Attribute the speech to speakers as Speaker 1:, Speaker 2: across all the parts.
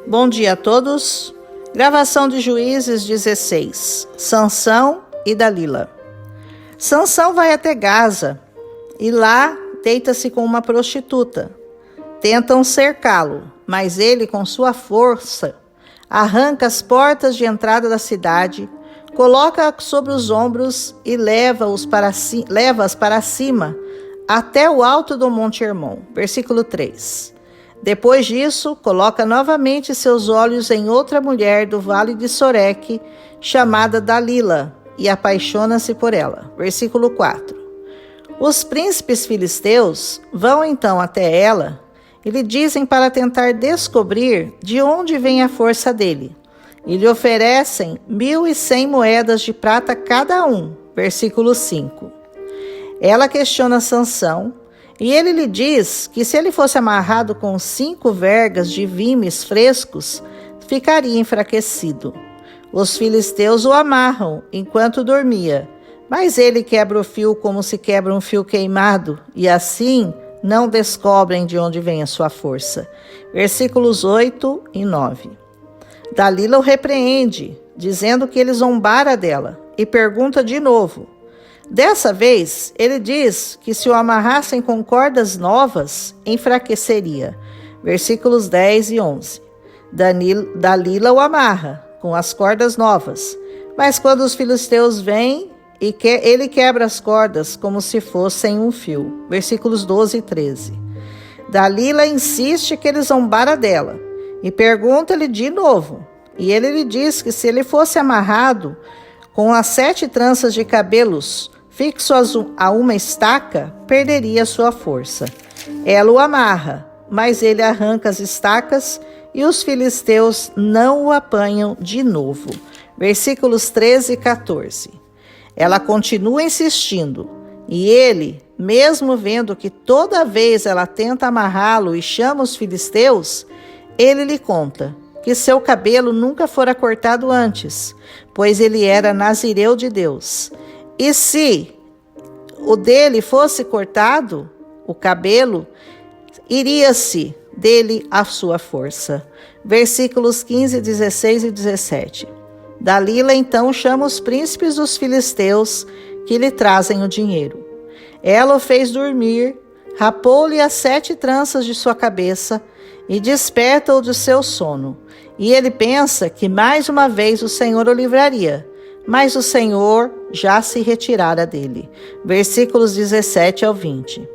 Speaker 1: Bom dia a todos. Gravação de Juízes 16. Sansão e Dalila. Sansão vai até Gaza e lá deita-se com uma prostituta. Tentam cercá-lo, mas ele, com sua força, arranca as portas de entrada da cidade, coloca sobre os ombros e leva-as para cima até o alto do Monte Hermon. Versículo 3. Depois disso, coloca novamente seus olhos em outra mulher do vale de Soreque, chamada Dalila, e apaixona-se por ela. Versículo 4. Os príncipes filisteus vão então até ela e lhe dizem para tentar descobrir de onde vem a força dele, e lhe oferecem 1.100 moedas de prata cada um. Versículo 5. Ela questiona Sansão, e ele lhe diz que se ele fosse amarrado com 5 vergas de vimes frescos, ficaria enfraquecido. Os filisteus o amarram enquanto dormia, mas ele quebra o fio como se quebra um fio queimado, e assim não descobrem de onde vem a sua força. Versículos 8 e 9. Dalila o repreende, dizendo que ele zombara dela, e pergunta de novo. Dessa vez, ele diz que se o amarrassem com cordas novas, enfraqueceria. Versículos 10 e 11. Dalila o amarra com as cordas novas, mas quando os filisteus vêm, ele quebra as cordas como se fossem um fio. Versículos 12 e 13. Dalila insiste que ele zombara dela e pergunta-lhe de novo. E ele lhe diz que se ele fosse amarrado com as 7 tranças de cabelos fixos a uma estaca, perderia sua força. Ela o amarra, mas ele arranca as estacas e os filisteus não o apanham de novo. Versículos 13 e 14. Ela continua insistindo, e ele, mesmo vendo que toda vez ela tenta amarrá-lo e chama os filisteus, ele lhe conta que seu cabelo nunca fora cortado antes, pois ele era nazireu de Deus. E se o dele fosse cortado, o cabelo, iria-se dele a sua força. Versículos 15, 16 e 17. Dalila então chama os príncipes dos filisteus que lhe trazem o dinheiro. Ela o fez dormir, rapou-lhe as 7 tranças de sua cabeça e desperta-o do seu sono. E ele pensa que mais uma vez o Senhor o livraria, mas o Senhor já se retirara dele. Versículos 17 ao 20.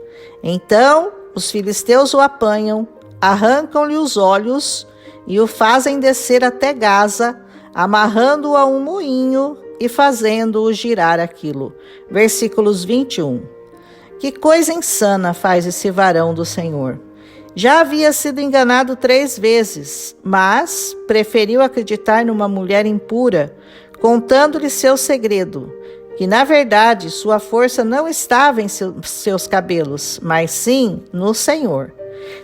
Speaker 1: Então os filisteus o apanham, arrancam-lhe os olhos e o fazem descer até Gaza, amarrando-o a um moinho e fazendo-o girar aquilo. Versículos 21. Que coisa insana faz esse varão do Senhor! Já havia sido enganado 3 vezes, mas preferiu acreditar numa mulher impura, contando-lhe seu segredo, que na verdade sua força não estava em seus cabelos, mas sim no Senhor.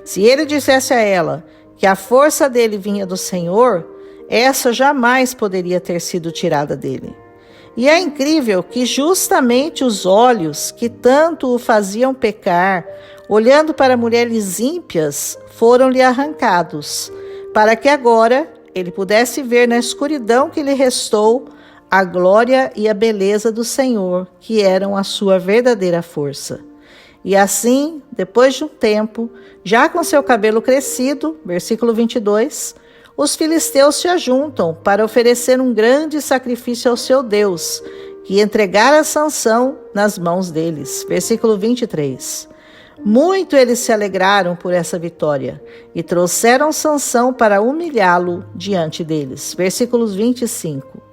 Speaker 1: Se ele dissesse a ela que a força dele vinha do Senhor, essa jamais poderia ter sido tirada dele. E é incrível que justamente os olhos que tanto o faziam pecar, olhando para mulheres ímpias, foram-lhe arrancados, para que agora ele pudesse ver na escuridão que lhe restou a glória e a beleza do Senhor, que eram a sua verdadeira força. E assim, depois de um tempo, já com seu cabelo crescido, versículo 22, os filisteus se ajuntam para oferecer um grande sacrifício ao seu Deus, que entregara Sansão nas mãos deles. Versículo 23. Muito eles se alegraram por essa vitória e trouxeram Sansão para humilhá-lo diante deles. Versículos 25.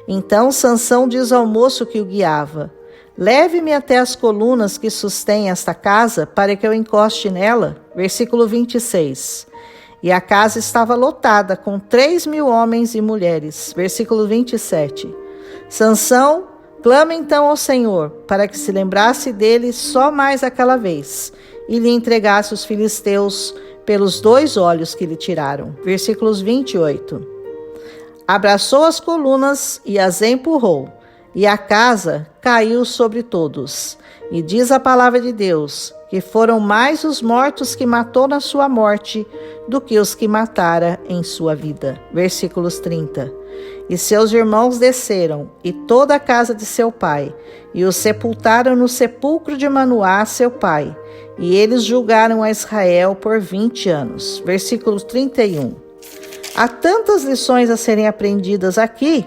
Speaker 1: Então Sansão diz ao moço que o guiava: leve-me até as colunas que sustêm esta casa para que eu encoste nela. Versículo 26. E a casa estava lotada com 3.000 homens e mulheres. Versículo 27. Sansão clama então ao Senhor para que se lembrasse dele só mais aquela vez e lhe entregasse os filisteus pelos 2 olhos que lhe tiraram. Versículos 28. Abraçou as colunas e as empurrou, e a casa caiu sobre todos. E diz a palavra de Deus que foram mais os mortos que matou na sua morte do que os que matara em sua vida. Versículos 30. E seus irmãos desceram, e toda a casa de seu pai, e o sepultaram no sepulcro de Manoá, seu pai. E eles julgaram a Israel por 20 anos. Versículo 31. Há tantas lições a serem aprendidas aqui,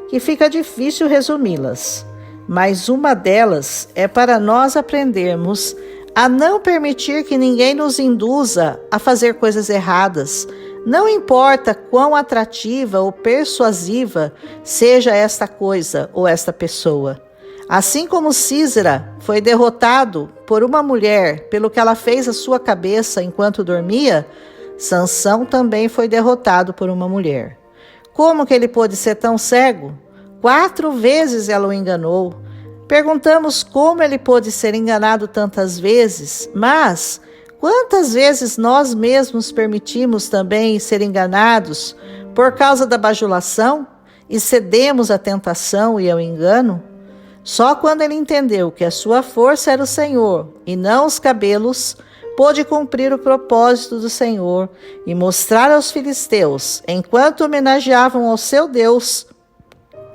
Speaker 1: que fica difícil resumi-las. Mas uma delas é para nós aprendermos a não permitir que ninguém nos induza a fazer coisas erradas, não importa quão atrativa ou persuasiva seja esta coisa ou esta pessoa. Assim como Sísera foi derrotado por uma mulher pelo que ela fez à sua cabeça enquanto dormia, Sansão também foi derrotado por uma mulher. Como que ele pôde ser tão cego? 4 vezes ela o enganou. Perguntamos como ele pôde ser enganado tantas vezes, mas quantas vezes nós mesmos permitimos também ser enganados por causa da bajulação e cedemos à tentação e ao engano? Só quando ele entendeu que a sua força era o Senhor e não os cabelos, pôde cumprir o propósito do Senhor e mostrar aos filisteus, enquanto homenageavam ao seu Deus,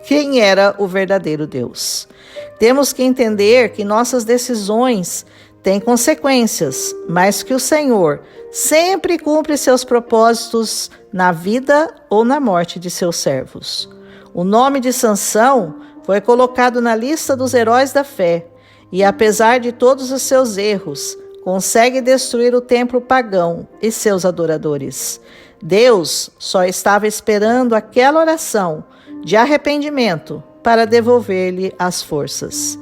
Speaker 1: quem era o verdadeiro Deus. Temos que entender que nossas decisões têm consequências, mas que o Senhor sempre cumpre seus propósitos na vida ou na morte de seus servos. O nome de Sansão foi colocado na lista dos heróis da fé e, apesar de todos os seus erros, consegue destruir o templo pagão e seus adoradores. Deus só estava esperando aquela oração de arrependimento para devolver-lhe as forças.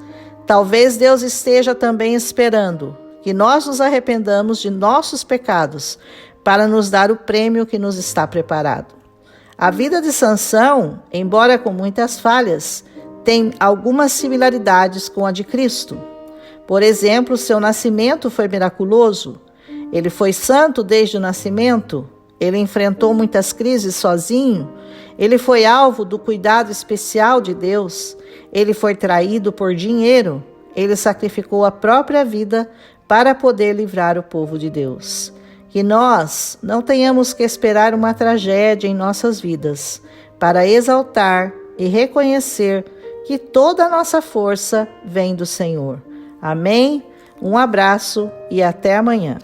Speaker 1: Talvez Deus esteja também esperando que nós nos arrependamos de nossos pecados para nos dar o prêmio que nos está preparado. A vida de Sansão, embora com muitas falhas, tem algumas similaridades com a de Cristo. Por exemplo, seu nascimento foi miraculoso. Ele foi santo desde o nascimento. Ele enfrentou muitas crises sozinho. Ele foi alvo do cuidado especial de Deus. Ele foi traído por dinheiro. Ele sacrificou a própria vida para poder livrar o povo de Deus. Que nós não tenhamos que esperar uma tragédia em nossas vidas para exaltar e reconhecer que toda a nossa força vem do Senhor. Amém? Um abraço e até amanhã.